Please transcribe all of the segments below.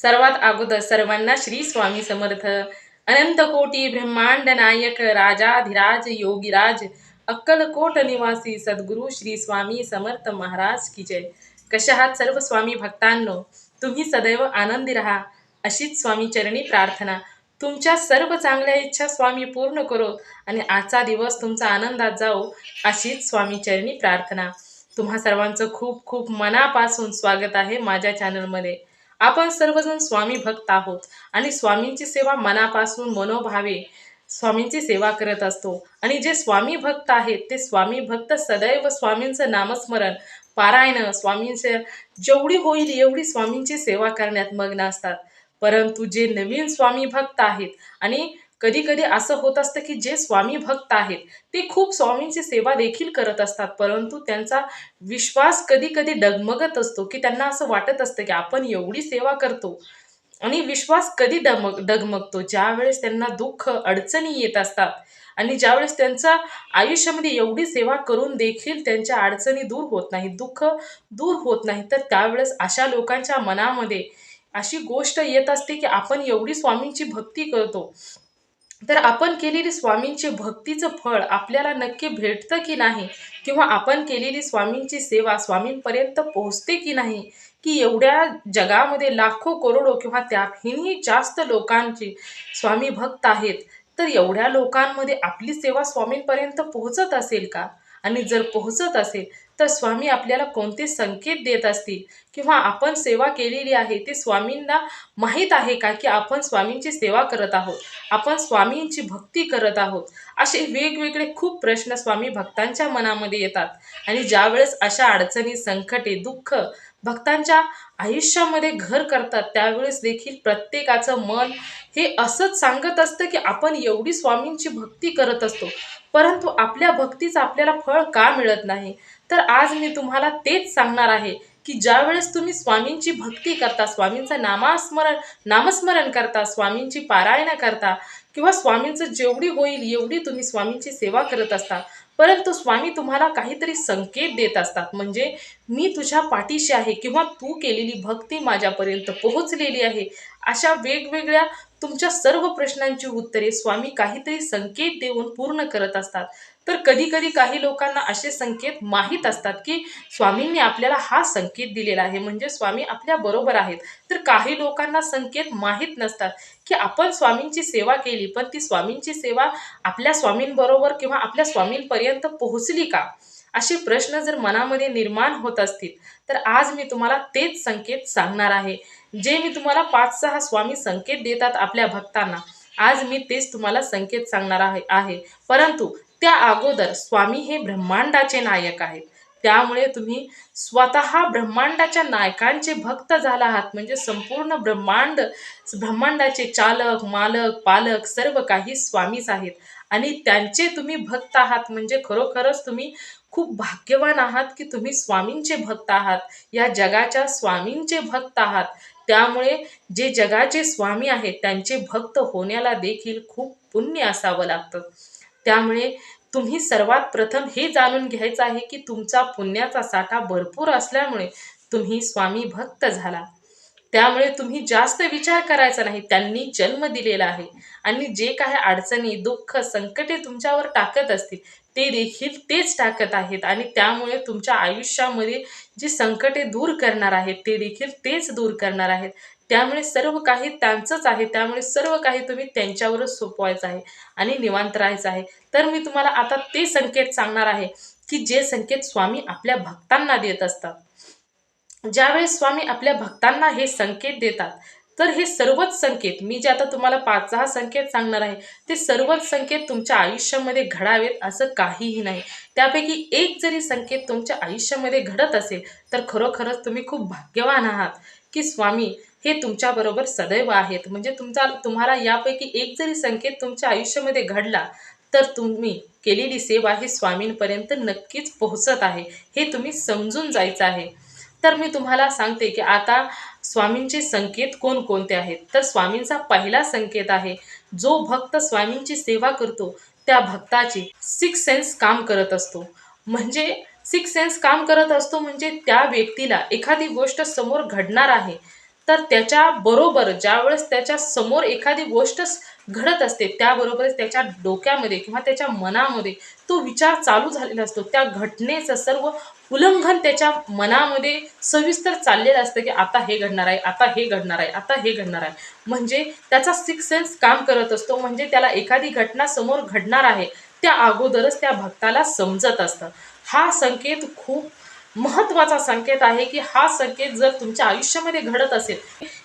सर्वात अगोदर सर्वांना श्री स्वामी समर्थ. अनंत कोटी ब्रह्मांड नायक राजाधिराज योगीराज अक्कलकोट निवासी सद्गुरू श्री स्वामी समर्थ महाराज की जय. कशा आहात सर्व स्वामी भक्तांनो? तुम्ही सदैव आनंदी राहा अशीच स्वामी चरणी प्रार्थना. तुमच्या सर्व चांगल्या इच्छा स्वामी पूर्ण करो आणि आजचा दिवस तुमचा आनंदात जाओ अशीच स्वामी चरणी प्रार्थना. तुम्हा सर्वांचं खूप खूप मनापासून स्वागत आहे माझ्या चॅनलमध्ये. आपण सर्वजण स्वामी भक्त आहोत आणि स्वामींची सेवा मनापासून मनोभावे स्वामींची सेवा करत असतो. आणि जे स्वामी भक्त आहेत ते स्वामी भक्त सदैव स्वामींचं नामस्मरण पारायण स्वामींचे जेवढी होईल एवढी स्वामींची सेवा करण्यात मग्न असतात. परंतु जे नवीन स्वामी भक्त आहेत आणि कधी कधी असं होत असतं की जे स्वामी भक्त आहेत ते खूप स्वामींची सेवा देखील करत असतात, परंतु त्यांचा विश्वास कधी कधी डगमगत असतो की त्यांना असं वाटत असतं की आपण एवढी सेवा करतो. आणि विश्वास कधी डगमगतो ज्यावेळेस त्यांना दुःख अडचणी येत असतात आणि ज्यावेळेस त्यांच्या आयुष्यामध्ये एवढी सेवा करून देखील त्यांच्या अडचणी दूर होत नाही, दुःख दूर होत नाही, तर त्यावेळेस अशा लोकांच्या मनामध्ये अशी गोष्ट येत असते की आपण एवढी स्वामींची भक्ती करतो, तर आपण केलेली स्वामींची भक्तीचं फळ आपल्याला नक्की भेटतं की नाही, किंवा आपण केलेली स्वामींची सेवा स्वामींपर्यंत पोहोचते की नाही. की एवढ्या जगामध्ये लाखो करोडो किंवा त्याहीही जास्त लोकांची स्वामी भक्त आहेत, तर एवढ्या लोकांमध्ये आपली सेवा स्वामींपर्यंत पोहोचत असेल का? आणि जर पोहोचत असेल तर स्वामी आपल्याला कोणते संकेत देत असतील, किंवा आपण सेवा केलेली आहे ते स्वामींना माहीत आहे का की आपण स्वामींची सेवा करत आहोत, आपण स्वामींची भक्ती करत आहोत? असे वेगवेगळे खूप प्रश्न स्वामी भक्तांच्या मनामध्ये येतात. आणि ज्यावेळेस अशा अडचणी संकटे दुःख भक्तांच्या आयुष्यामध्ये घर करतात त्यावेळेस देखील प्रत्येकाचं मन हे असंच सांगत असतं की आपण एवढी स्वामींची भक्ती करत असतो, परंतु आपल्या भक्तीचं आपल्याला फळ का मिळत नाही? तर आज मी तुम्हाला तेच सांगणार आहे की ज्यावेळेस तुम्ही स्वामींची भक्ती करता, स्वामींचं नामस्मरण करता, स्वामींची पारायण करता, किंवा स्वामींचं जेवढी होईल एवढी तुम्ही स्वामींची सेवा करत असता, परंतु स्वामी तुम्हाला काहीतरी संकेत देत असतात. म्हणजे मी तुझ्या पाठीशी आहे, किंवा तू केलेली भक्ती माझ्यापर्यंत पोहोचलेली आहे. अशा वेगवेगळ्या तुमच्या सर्व प्रश्नांची उत्तरे स्वामी काहीतरी संकेत देऊन पूर्ण करत असतात. तर कधी कधी काही लोकांना असे संकेत माहीत असतात की स्वामींनी आपल्याला हा संकेत दिलेला आहे, म्हणजे स्वामी आपल्या बरोबर आहेत. तर काही लोकांना संकेत माहीत नसतात की आपण स्वामींची सेवा केली, पण ती स्वामींची सेवा आपल्या स्वामींबरोबर किंवा आपल्या स्वामींपर्यंत पोहोचली का? असे प्रश्न जर मनामध्ये निर्माण होत असतील तर आज मी तुम्हाला तेच संकेत सांगणार आहे. जे मी तुम्हाला 5-6 स्वामी संकेत देतात आपल्या भक्तांना, आज मी तेच तुम्हाला संकेत सांगणार आहे. परंतु त्या अगोदर स्वामी हे ब्रह्मांडाचे नायक आहेत, त्यामुळे तुम्ही स्वतः ब्रह्मांडाच्या नायकांचे भक्त झाला आहात. म्हणजे संपूर्ण ब्रह्मांडाचे चालक मालक पालक सर्व काही स्वामीच आहेत आणि त्यांचे तुम्ही भक्त आहात. म्हणजे खरोखरच तुम्ही खूप भाग्यवान आहात की तुम्ही स्वामींचे भक्त आहात, या जगाच्या स्वामींचे भक्त आहात. त्यामुळे जे जगाचे स्वामी आहेत त्यांचे भक्त होण्याला देखील खूप पुण्य असावं लागतं. त्यामुळे तुम्ही सर्वात प्रथम हे जाणून घ्यायचं आहे की तुमचा पुण्याचा साठा भरपूर असल्यामुळे तुम्ही स्वामी भक्त झाला. त्यामुळे तुम्ही जास्त विचार करायचा नाही, त्यांनी जन्म दिलेला आहे आणि जे काही अडचणी दुःख संकटे तुमच्यावर टाकत असतील ते देखील तेच टाकत आहेत. आणि त्यामुळे तुमच्या आयुष्यामध्ये जी संकटे दूर करणार आहेत ते देखील तेच दूर करणार आहेत. त्यामुळे सर्व काही त्यांचंच आहे, त्यामुळे सर्व काही तुम्ही त्यांच्यावरच सोपवायचं आहे आणि निवांत राहायचं आहे. तर मी तुम्हाला आता ते संकेत सांगणार आहे की जे संकेत स्वामी आपल्या भक्तांना देत असतात. ज्यावेळेस स्वामी आपल्या भक्तांना हे संकेत देतात, तर हे सर्वच संकेत मी जे आता तुम्हाला 5-6 संकेत सांगणार आहे ते सर्वच संकेत तुमच्या आयुष्यामध्ये घडावेत असं काहीही नाही. त्यापैकी एक जरी संकेत तुमच्या आयुष्यामध्ये घडत असेल तर खरोखरच तुम्ही खूप भाग्यवान आहात की स्वामी हे तुमच्याबरोबर सदैव आहेत. म्हणजे तुम्हाला यापैकी एक जरी संकेत तुमच्या आयुष्यामध्ये घडला तर तुम्ही केलेली सेवा ही स्वामींपर्यंत नक्कीच पोहोचत आहे, हे तुम्ही समजून जायचं आहे. तर मी तुम्हाला सांगते की आता स्वामींचे संकेत कोणकोणते आहेत. तर स्वामींचा पहिला संकेत आहे, जो भक्त स्वामींची सेवा करतो त्या भक्ताचे सिक्स सेन्स काम करत असतो. म्हणजे सिक्स सेन्स काम करत असतो म्हणजे त्या व्यक्तीला एखादी गोष्ट समोर घडणार आहे तर त्याच्या बरोबर ज्यावेळेस त्याच्या समोर एखादी गोष्ट घडत असते, त्याबरोबरच त्याच्या डोक्यामध्ये किंवा त्याच्या मनामध्ये तो विचार चालू झालेला असतो. त्या घटनेचं सर्व उल्लंघन त्याच्या मनामध्ये सविस्तर चाललेलं असतं, की आता हे घडणार आहे, आता हे घडणार आहे, आता हे घडणार आहे. म्हणजे त्याचा सिक्स सेन्स काम करत असतो. म्हणजे त्याला एखादी घटना समोर घडणार आहे त्या अगोदरच त्या भक्ताला समजत असतं. हा संकेत खूप महत्त्वाचा संकेत आहे, की हा संकेत जर तुमच्या आयुष्यामध्ये घडत असेल,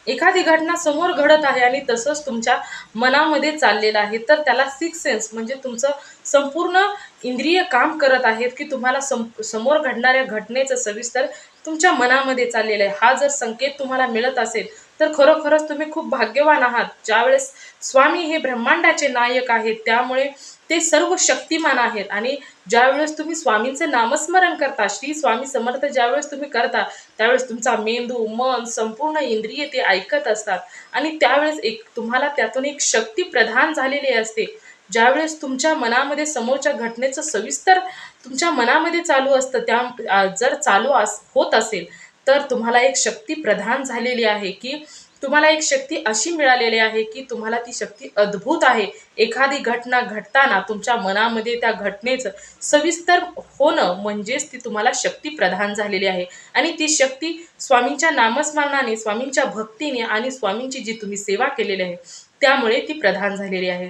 एखादी घटना समोर घडत आहे आणि तसंच तुमच्या मनामध्ये चाललेलं आहे, तर त्याला सिक्स सेन्स म्हणजे तुमचं संपूर्ण इंद्रिय काम करत आहेत, की तुम्हाला समोर घडणाऱ्या घटनेचं सविस्तर तुमच्या मनामध्ये चाललेलं आहे. हा जर संकेत तुम्हाला मिळत असेल तर खरोखरच तुम्ही खूप भाग्यवान आहात. ज्यावेळेस स्वामी हे ब्रह्मांडाचे नायक आहेत, त्यामुळे ते सर्व शक्तिमान आहेत. आणि ज्यावेळेस तुम्ही स्वामींचं नामस्मरण करता, श्री स्वामी समर्थ ज्यावेळेस तुम्ही करता, त्यावेळेस तुमचा मेंदू, मन, संपूर्ण इंद्रिय ते ऐकत असतात. आणि त्यावेळेस तुम्हाला त्यातून एक शक्ती प्रदान झालेली असते. ज्यावेळेस तुमच्या मनामध्ये समोरच्या घटनेचं सविस्तर तुमच्या मनामध्ये चालू असतं, जर चालू होत असेल तर तुम्हाला एक शक्ती प्रदान झालेली आहे, की तुम्हाला एक शक्ती अशी मिळालेली आहे, की तुम्हाला ती शक्ती अद्भुत आहे. एखादी घटना घडताना तुमच्या मनामध्ये त्या घटनेचं सविस्तर होणं म्हणजेच ती तुम्हाला शक्ती प्रदान झालेली आहे. आणि ती शक्ती स्वामींच्या नामस्मरणाने, स्वामींच्या भक्तीने आणि स्वामींची जी तुम्ही सेवा केलेली आहे त्यामुळे ती प्रदान झालेली आहे.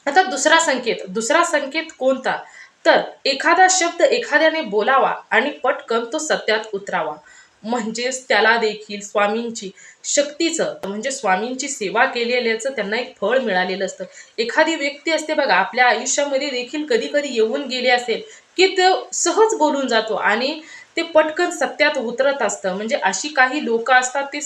आता दुसरा संकेत कोणता? तर एखादा शब्द एखाद्याने बोलावा आणि पटकन तो सत्यात उतरावा. म्हणजेच त्याला देखील स्वामींची शक्तीचं म्हणजे स्वामींची सेवा केलेल्याचं त्यांना एक फळ मिळालेलं असतं. एखादी व्यक्ती असते बघा, आपल्या आयुष्यामध्ये देखील कधी कधी येऊन गेले असेल, की ते सहज बोलून जातो आणि ते पटकन सत्यात उतरत असतं. म्हणजे अशी काही लोक असतात, ते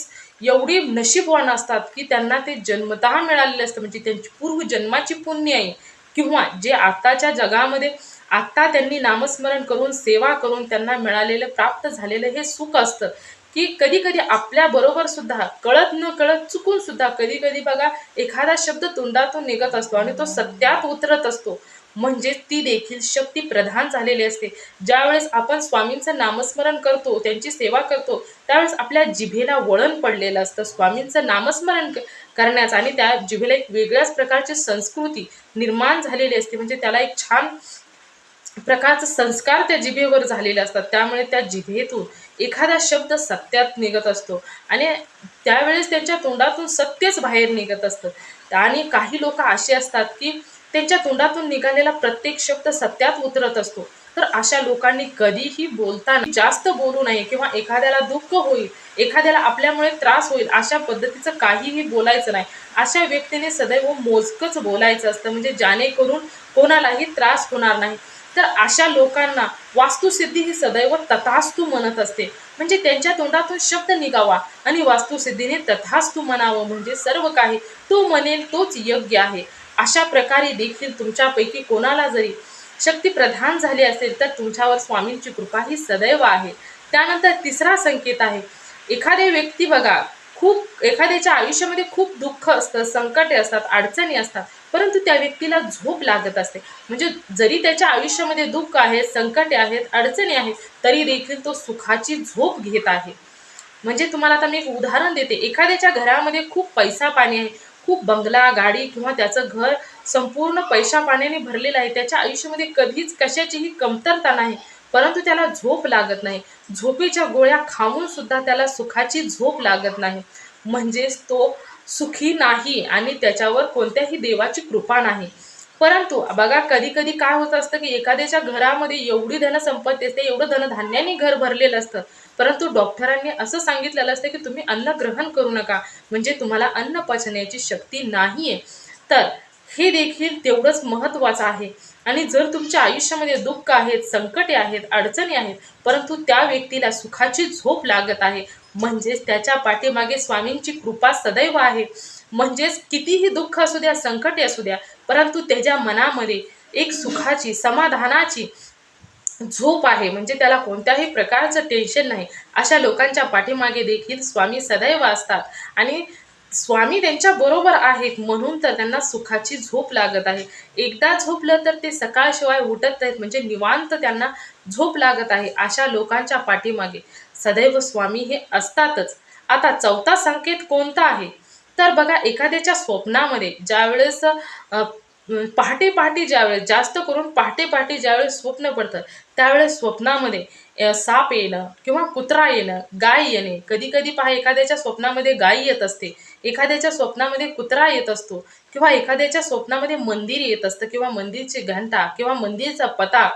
एवढी नशीबवान असतात, की त्यांना ते जन्मतः मिळालेलं असतं. म्हणजे त्यांची पूर्वजन्माची पुण्य आहे किंवा जे आताच्या जगामध्ये आत्ता त्यांनी नामस्मरण करून सेवा करून त्यांना मिळालेलं प्राप्त झालेलं हे सुख असतं, की कधी कधी आपल्या बरोबर सुद्धा कळत न कळत चुकून सुद्धा कधी कधी बघा एखादा शब्द तोंडातून निघत असतो आणि तो सत्यात उतरत असतो. म्हणजे ती देखील शक्ती प्रदान झालेली असते. ज्यावेळेस आपण स्वामींचं नामस्मरण करतो, त्यांची सेवा करतो, त्यावेळेस आपल्या जिभेला वळण पडलेलं असतं स्वामींचं नामस्मरण करण्याचं. आणि त्या जिभेला एक वेगळ्याच प्रकारची संस्कृती निर्माण झालेली असते. म्हणजे त्याला एक छान प्रकारचे संस्कार त्या जिभेवर झालेले असतात. त्यामुळे त्या जिभेतून एखादा शब्द सत्यात निघत असतो आणि त्यावेळेस त्यांच्या तोंडातून सत्यच बाहेर निघत असतं. आणि काही लोक असे असतात, की त्यांच्या तोंडातून निघालेला प्रत्येक शब्द सत्यात उतरत असतो. तर अशा लोकांनी कधीही बोलताना जास्त बोलू नये किंवा एखाद्याला दुःख होईल, एखाद्याला आपल्यामुळे त्रास होईल अशा पद्धतीचं काहीही बोलायचं नाही. अशा व्यक्तीने सदैव मोजकच बोलायचं असतं, म्हणजे जेणेकरून कोणालाही त्रास होणार नाही. तर अशा लोकांना वास्तुसिद्धी ही सदैव तथास्तु म्हणत असते. म्हणजे त्यांच्या तोंडातून शब्द निघावा आणि वास्तुसिद्धीने तथास्तु म्हणावं. म्हणजे सर्व काही तो म्हणेल तोच योग्य आहे. अशा प्रकारे देखील तुमच्यापैकी कोणाला जरी शक्ती प्रदान झाली असेल तर तुमच्यावर स्वामींची कृपा ही सदैव आहे. त्यानंतर तिसरा संकेत आहे, एखादी व्यक्ती बघा, खूप एखाद्याच्या आयुष्यामध्ये खूप दुःख असतं, संकटे असतात, अडचणी असतात, परंतु त्या व्यक्तीला झोप लागत असते. म्हणजे जरी त्याच्या आयुष्यामध्ये दुःख आहे, संकटे आहेत, अडचणी आहेत, तरी देखील तो सुखाची झोप घेत आहे. म्हणजे तुम्हाला आता मी एक उदाहरण देते. एखाद्याच्या घरामध्ये खूप पैसा पाणी आहे, खूप बंगला, गाडी किंवा त्याचं घर संपूर्ण पैसा पाण्याने भरलेलं आहे. त्याच्या आयुष्यामध्ये कधीच कशाचीही कमतरता नाही, परंतु त्याला झोप लागत नाही. झोपेच्या गोळ्या खाऊन सुद्धा त्याला सुखाची झोप लागत नाही. म्हणजेच तो सुखी नाही आणि त्याच्यावर कोणत्याही देवाची कृपा नाही. परंतु बघा कधी कधी काय होत असतं, की एखाद्याच्या घरामध्ये एवढी धनसंपत्ती असते, एवढं धनधान्याने घर भरलेलं असतं, परंतु डॉक्टरांनी असं सांगितलेलं असतं, की तुम्ही अन्न ग्रहण करू नका, म्हणजे तुम्हाला अन्न पचण्याची शक्ती नाहीये. तर हे देखील तेवढंच महत्त्वाचं आहे. आणि जर तुमच्या आयुष्यामध्ये दुःख आहेत, संकटे आहेत, अडचणी आहेत, परंतु त्या व्यक्तीला सुखाची झोप लागत आहे, म्हणजेच त्याच्या पाठीमागे स्वामींची कृपा सदैव आहे. म्हणजेच कितीही दुःख असू द्या, संकटे असू द्या, परंतु त्याच्या मनामध्ये एक सुखाची, समाधानाची झोप आहे. म्हणजे त्याला कोणत्याही प्रकारचं टेन्शन नाही. अशा लोकांच्या पाठीमागे देखील स्वामी सदैव असतात आणि स्वामी त्यांच्या बरोबर आहेत, म्हणून तर त्यांना सुखाची झोप लागत आहे. एकदा झोपलं तर ते सकाळशिवाय उठत नाहीत, म्हणजे निवांत त्यांना झोप लागत आहे. अशा लोकांच्या पाठीमागे सदैव स्वामी हे असतातच. आता चौथा संकेत कोणता आहे, तर बघा एखाद्याच्या स्वप्नामध्ये ज्यावेळेस पहाटे पहाटे ज्यावेळेस, जास्त करून पहाटे पहाटे ज्यावेळेस स्वप्न पडतं, त्यावेळेस स्वप्नामध्ये साप येणं किंवा कुत्रा येणं, गाय येणे. कधी कधी पहा एखाद्याच्या स्वप्नामध्ये गाय येत असते, एखाद्याच्या स्वप्नामध्ये कुत्रा येत असतो, किंवा एखाद्याच्या स्वप्नामध्ये मंदिर येत असतं, किंवा मंदिरची घंटा किंवा मंदिरचा पता,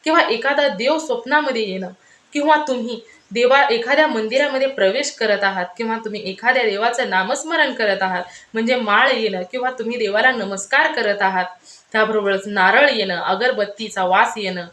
किंवा एखादा देव स्वप्नामध्ये येणं, किंवा तुम्ही एखाद्या मंदिरामध्ये प्रवेश करत आहात, किंवा तुम्ही एखाद्या देवाचं नामस्मरण करत आहात, म्हणजे माळ येणं, किंवा तुम्ही देवाला नमस्कार करत आहात, त्याबरोबरच नारळ येणं, अगरबत्तीचा वास येणं,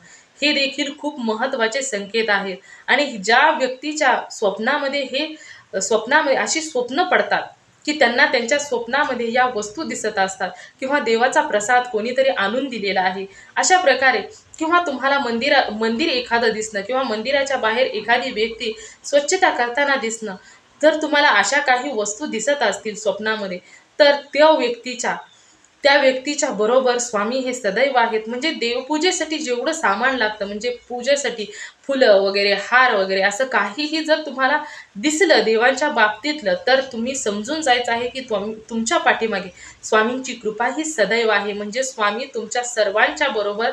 हे देखील खूप महत्त्वाचे संकेत आहेत. आणि ज्या व्यक्तीच्या स्वप्नामध्ये अशी स्वप्न पडतात की त्यांना त्यांच्या स्वप्नामध्ये या वस्तू दिसत असतात, किंवा देवाचा प्रसाद कोणीतरी आणून दिलेला आहे, अशा प्रकारे, किंवा तुम्हाला मंदिर एखादं दिसणं, किंवा मंदिराच्या बाहेर एखादी व्यक्ती स्वच्छता करताना दिसणं, जर तुम्हाला अशा काही वस्तू दिसत असतील स्वप्नामध्ये, तर त्या व्यक्तीच्या बरोबर स्वामी हे सदैव आहेत. म्हणजे देवपूजेसाठी जेवढं सामान लागतं, म्हणजे पूजेसाठी फुलं वगैरे, हार वगैरे, असं काहीही जर तुम्हाला दिसलं देवांच्या बाबतीतलं, तर तुम्ही समजून जायचं आहे की तुमच्या पाठीमागे स्वामींची कृपा ही सदैव आहे. म्हणजे स्वामी तुमच्या सर्वांच्या बरोबर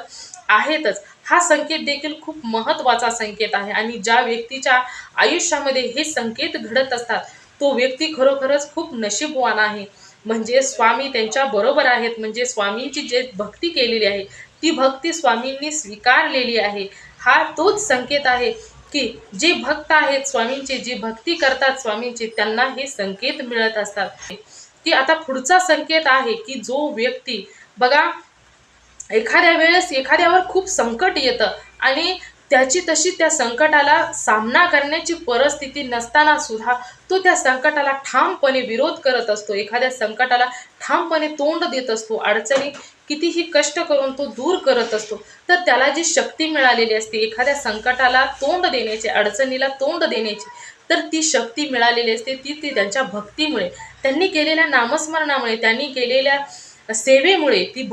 आहेतच. हा संकेत देखील खूप महत्त्वाचा संकेत आहे. आणि ज्या व्यक्तीच्या आयुष्यामध्ये हे संकेत घडत असतात, तो व्यक्ती खरोखरच खूप नशीबवान आहे. म्हणजे स्वामी त्यांच्या बरोबर आहेत. म्हणजे स्वामींची जे भक्ती केलेली आहे, ती भक्ती स्वामींनी स्वीकारलेली आहे. हा तोच संकेत आहे की जे भक्त आहेत स्वामींचे, जे भक्ती करतात स्वामींचे, त्यांना हे संकेत मिळत असतात. की आता पुढचा संकेत आहे की जो व्यक्ती बघा एखाद्या वेळेस एखाद्यावर खूप संकट येतं, आणि त्याची तशी त्या संकटाला सामना करण्याची परिस्थिती नसताना सुद्धा तो त्या संकटाला ठामपणे विरोध करत असतो, एखाद्या संकटाला ठामपणे तोंड देत असतो, अडचणी कितीही कष्ट करून तो दूर करत असतो. तर त्याला जी शक्ती मिळालेली असते एखाद्या संकटाला तोंड देण्याची, अडचणीला तोंड देण्याची, तर ती शक्ती मिळालेली असते, ती ती त्यांच्या भक्तीमुळे, त्यांनी केलेल्या नामस्मरणामुळे, त्यांनी केलेल्या सेवेमुळे ती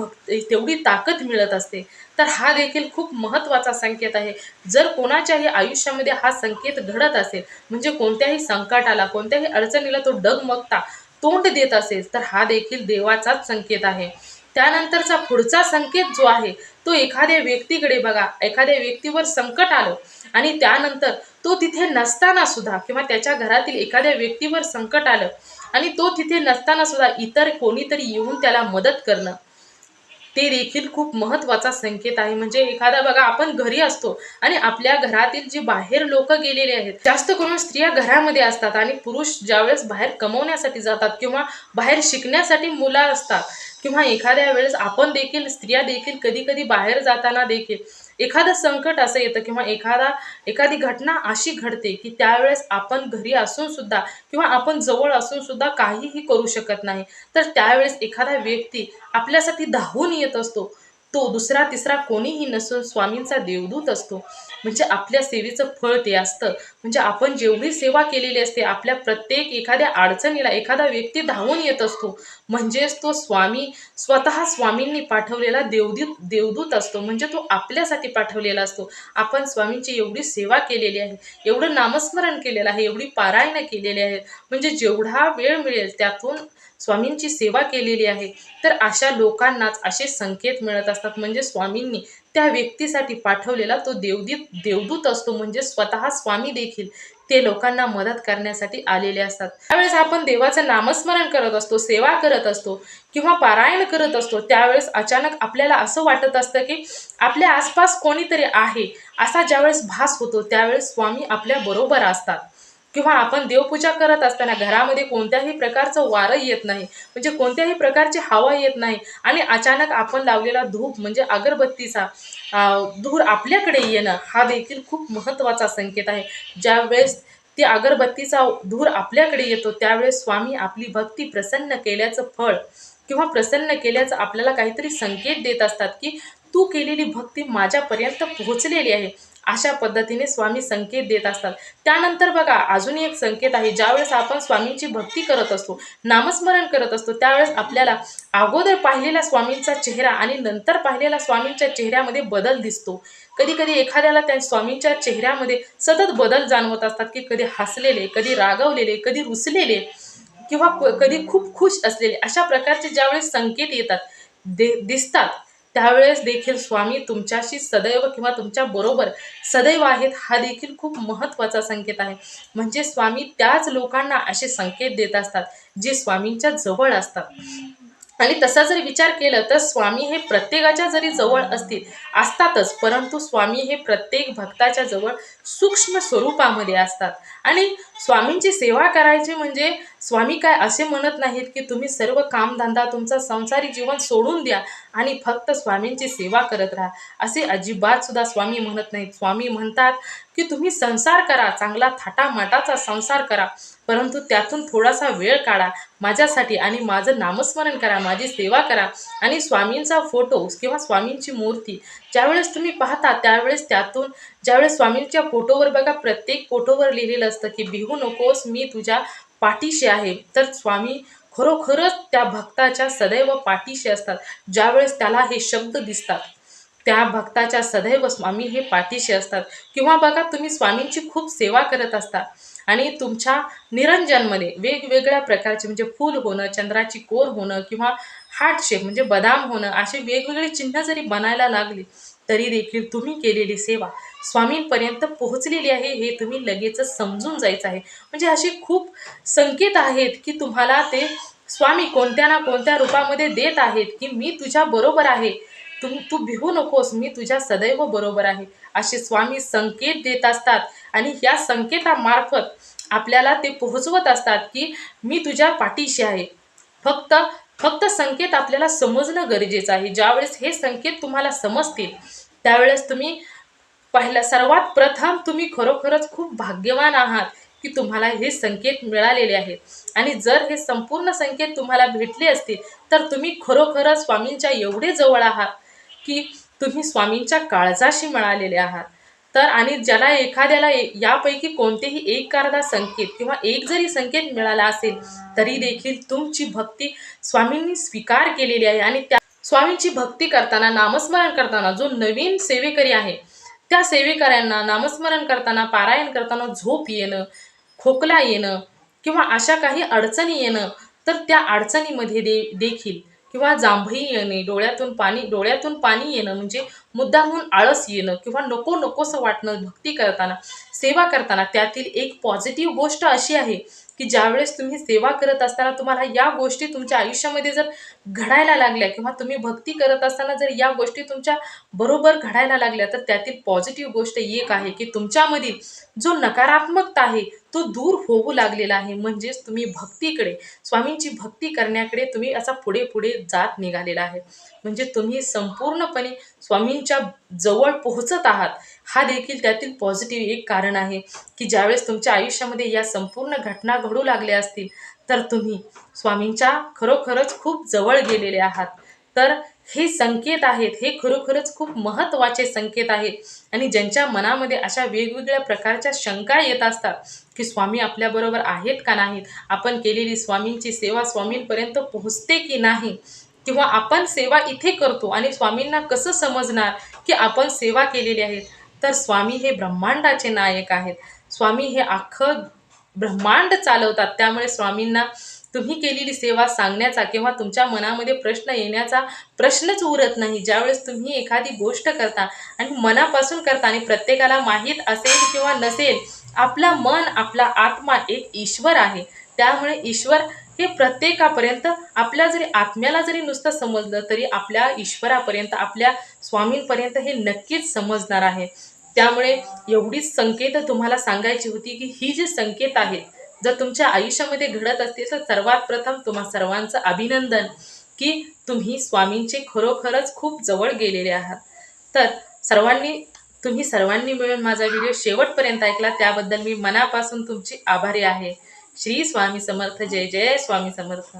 तेवढी ताकद मिळत असते. तर हा देखील खूप महत्त्वाचा संकेत आहे. जर कोणाच्याही आयुष्यामध्ये हा संकेत घडत असेल, म्हणजे कोणत्याही संकटाला, कोणत्याही अडचणीला तो डगमगता तोंड देत असेल, तर हा देखील देवाचाच संकेत आहे. त्यानंतरचा पुढचा संकेत जो आहे, तो एखाद्या व्यक्तीकडे बघा, एखाद्या व्यक्तीवर संकट आलं, आणि त्यानंतर तो तिथे नसताना सुद्धा, किंवा त्याच्या घरातील एखाद्या व्यक्तीवर संकट आलं आणि तो तिथे नसताना सुद्धा इतर कोणीतरी येऊन त्याला मदत करणं, ते देखील खूप महत्त्वाचा संकेत आहे. म्हणजे एखादा बघा, आपण घरी असतो आणि आपल्या घरातील जी बाहेर लोक गेलेले आहेत, जास्त करून स्त्रिया घरामध्ये असतात, आणि पुरुष ज्यावेळेस बाहेर कमवण्यासाठी जातात, किंवा बाहेर शिकण्यासाठी मुलं असतात, किंवा एखाद्या वेळेस आपण देखील, स्त्रिया देखील कधी कधी बाहेर जाताना देखील एखादं संकट असं येतं, किंवा एखादी घटना अशी घडते की त्यावेळेस आपण घरी असून सुद्धा, किंवा आपण जवळ असून सुद्धा काहीही करू शकत नाही. तर त्यावेळेस एखादा व्यक्ती आपल्यासाठी धावून येत असतो, तो दुसरा तिसरा कोणीही नसून स्वामींचा देवदूत असतो. म्हणजे आपल्या सेवेचं फळ ते असतं. म्हणजे आपण जेवढी सेवा केलेली असते, आपल्या प्रत्येक एखाद्या अडचणीला एखादा व्यक्ती धावून येत असतो, म्हणजेच तो स्वामी, स्वतः स्वामींनी पाठवलेला देवदूत असतो. म्हणजे तो आपल्यासाठी पाठवलेला असतो. आपण स्वामींची एवढी सेवा केलेली आहे, एवढं नामस्मरण केलेलं आहे, एवढी पारायण केलेली आहे, म्हणजे जेवढा वेळ मिळेल त्यातून स्वामींची सेवा केलेली आहे. तर अशा लोकांनाच असे संकेत मिळत असतात. म्हणजे स्वामींनी त्या व्यक्तीसाठी पाठवलेला तो देवदूत असतो. म्हणजे स्वतः स्वामी देखील ते लोकांना मदत करण्यासाठी आलेले असतात. त्यावेळेस आपण देवाचं नामस्मरण करत असतो, सेवा करत असतो, किंवा पारायण करत असतो, त्यावेळेस अचानक आपल्याला असं वाटत असतं की आपल्या आसपास कोणीतरी आहे, असा ज्यावेळेस भास होतो, त्यावेळेस स्वामी आपल्या बरोबर असतात. किंवा आपण देवपूजा करत असताना घरामध्ये कोणत्याही प्रकारचं वारं येत नाही, म्हणजे कोणत्याही प्रकारची हवा येत नाही, आणि अचानक आपण लावलेला धूप म्हणजे अगरबत्तीचा धूर आपल्याकडे येणं, हा देखील खूप महत्त्वाचा संकेत आहे. ज्यावेळेस ती अगरबत्तीचा धूर आपल्याकडे येतो, त्यावेळेस स्वामी आपली भक्ती प्रसन्न केल्याचं फळ, किंवा प्रसन्न केल्याचं आपल्याला काहीतरी संकेत देत असतात की तू केलेली भक्ती माझ्यापर्यंत पोहोचलेली आहे. अशा पद्धतीने स्वामी संकेत देत असतात. त्यानंतर बघा अजून एक संकेत आहे. ज्यावेळेस आपण स्वामींची भक्ती करत असतो, नामस्मरण करत असतो, त्यावेळेस आपल्याला अगोदर पाहिलेला स्वामींचा चेहरा आणि नंतर पाहिलेला स्वामींच्या चेहऱ्यामध्ये बदल दिसतो. कधी कधी एखाद्याला त्या स्वामींच्या चेहऱ्यामध्ये सतत बदल जाणवत असतात, की कधी हसलेले, कधी रागवलेले, कधी रुसलेले किंवा कधी खूप खुश असलेले, अशा प्रकारचे ज्यावेळेस संकेत येतात, दिसतात, त्यावेळेस देखील स्वामी तुमच्याशी सदैव किंवा तुमच्या बरोबर सदैव आहेत, हा देखील खूप महत्त्वाचा संकेत आहे. म्हणजे स्वामी त्याच लोकांना असे संकेत देत असतात जे स्वामींच्या जवळ असतात. आणि तसा जर विचार केला तर स्वामी हे प्रत्येकाच्या जरी जवळ असतातच, परंतु स्वामी हे प्रत्येक भक्ताच्या जवळ सूक्ष्म स्वरूपामध्ये असतात. आणि स्वामींची सेवा करायची म्हणजे स्वामी काय असे म्हणत नाहीत की तुम्ही सर्व कामधंदा तुमचा संसारी जीवन सोडून द्या आणि फक्त स्वामींची सेवा करत राहा, असे अजिबात सुद्धा स्वामी म्हणत नाहीत. स्वामी म्हणतात की तुम्ही संसार करा, चांगला थाटामाटाचा संसार करा, परंतु त्यातून थोडासा वेळ काढा माझ्यासाठी आणि माझं नामस्मरण करा, माझी सेवा करा. आणि स्वामींचा फोटो किंवा स्वामींची मूर्ती ज्यावेळेस तुम्ही पाहता त्यावेळेस त्यातून ज्यावेळेस स्वामींच्या फोटोवर बघा, प्रत्येक फोटोवर लिहिलेलं असतं की भिवू नकोस, मी तुझ्या पाठीशी आहे. तर स्वामी खरोखरच त्या भक्ताच्या सदैव पाठीशी असतात. ज्यावेळेस त्याला हे शब्द दिसतात, त्या भक्ताच्या सदैव स्वामी हे पाठीशी असतात. किंवा बघा तुम्ही स्वामींची खूप सेवा करत असता आणि तुमच्या निरंजनमध्ये वेगवेगळ्या प्रकारचे म्हणजे फूल होणं, चंद्राची कोर होणं किंवा हार्ट शेप म्हणजे बदाम होणं, असे वेगवेगळे चिन्ह जरी बनायला लागले तरी देखील तुम्ही केलेली सेवा स्वामींपर्यंत पोहोचलेली आहे हे तुम्ही लगेचच समजून जायचं आहे. म्हणजे असे खूप संकेत आहेत की तुम्हाला ते स्वामी कोणत्या ना कोणत्या रूपामध्ये देत आहेत की मी तुझ्या बरोबर आहे, तू भिवू नकोस, मी तुझ्या सदैव बरोबर आहे, असे स्वामी संकेत देत असतात. आणि या संकेतामार्फत आपल्याला ते पोहोचवत असतात की मी तुझ्या पाठीशी आहे. फक्त फक्त संकेत आपल्याला समजणं गरजेचं आहे. ज्यावेळेस हे संकेत तुम्हाला समजतील त्यावेळेस तुम्ही सर्वात प्रथम तुम्ही खरोखरच खूप भाग्यवान आहात की तुम्हाला हे संकेत मिळालेले आहेत. आणि जर हे संपूर्ण संकेत तुम्हाला भेटले असतील तर तुम्ही खरोखरच स्वामींच्या एवढे जवळ आहात की तुम्ही स्वामींच्या काळजाशी मिळालेले आहात. तर आणि ज्याला एखाद्याला यापैकी कोणतेही एक अर्धा संकेत किंवा एक जरी संकेत मिळाला असेल तरी देखील तुमची भक्ती स्वामींनी स्वीकार केलेली आहे. आणि त्या स्वामींची भक्ती करताना, नामस्मरण करताना जो नवीन सेवेकरी आहे त्या सेवेकऱ्यांना नामस्मरण करताना, पारायण करताना झोप येणं, खोकला येणं किंवा अशा काही अडचणी येणं, तर त्या अडचणीमध्ये देखील किंवा जांभई येणे, डोळ्यातून पाणी येणं म्हणजे मुद्दामहून आळस येणं किंवा नको नकोसं वाटणं भक्ती करताना, सेवा करताना, त्यातील एक पॉझिटिव्ह गोष्ट अशी आहे की ज्यावेळेस तुम्ही सेवा करत असताना तुम्हाला या गोष्टी तुमच्या आयुष्यामध्ये जर घडायला लागल्या किंवा तुम्ही भक्ती करत असताना जर या गोष्टी तुमच्या बरोबर घडायला लागल्या तर त्यातील पॉझिटिव्ह गोष्ट एक आहे की तुमच्यामधील जो नकारात्मकता आहे तो दूर होऊ लागलेला आहे. म्हणजेच तुम्ही भक्तीकडे, स्वामींची भक्ती करण्याकडे तुम्ही असा पुढे पुढे जात निघालेला आहे. म्हणजे तुम्ही संपूर्णपणे स्वामींच्या जवळ पोहोचत आहात. हा देखील त्यातील पॉझिटिव्ह एक कारण आहे की ज्यावेळेस तुमच्या आयुष्यामध्ये या संपूर्ण घटना घडू लागल्या असतील तर तुम्ही स्वामींच्या खरोखरच खूप जवळ गेलेले आहात. तर हे संकेत आहेत, हे खरोखरच खूप महत्त्वाचे संकेत आहेत. आणि ज्यांच्या मनामध्ये अशा वेगवेगळ्या प्रकारच्या शंका येत असतात की स्वामी आपल्याबरोबर आहेत का नाहीत, आपण केलेली स्वामींची सेवा स्वामींपर्यंत पोहोचते की नाही, किंवा आपण सेवा इथे करतो आणि स्वामींना कसं समजणार की आपण सेवा केलेली आहे, तर स्वामी हे ब्रह्मांडाचे नायक आहेत. स्वामी हे अख्खं ब्रह्मांड चालवतात. त्यामुळे स्वामींना तुम्ही केलेली सेवा सांगण्याचा किंवा तुमच्या मनामध्ये प्रश्न येण्याचा प्रश्नच उरत नाही. ज्यावेळेस तुम्ही एखादी गोष्ट करता आणि मनापासून करता आणि प्रत्येकाला माहीत असेल किंवा नसेल, आपला मन, आपला आत्मा एक ईश्वर आहे. त्यामुळे ईश्वर हे प्रत्येकापर्यंत, आपल्या जरी आत्म्याला जरी नुसतं समजलं तरी आपल्या ईश्वरापर्यंत, आपल्या स्वामींपर्यंत हे नक्कीच समजणार आहे. त्यामुळे एवढीच संकेत तुम्हाला सांगायची होती की ही जी संकेत आहेत जर तुमच्या आयुष्यामध्ये घडत असतील तर सर्वात प्रथम तुम्हा सर्वांचं अभिनंदन की तुम्ही स्वामींचे खरोखरच खूप जवळ गेलेले आहात. तर तुम्ही सर्वांनी मिळून माझा व्हिडिओ शेवटपर्यंत ऐकला त्याबद्दल मी मनापासून तुमची आभारी आहे. श्री स्वामी समर्थ. जय जय स्वामी समर्थ.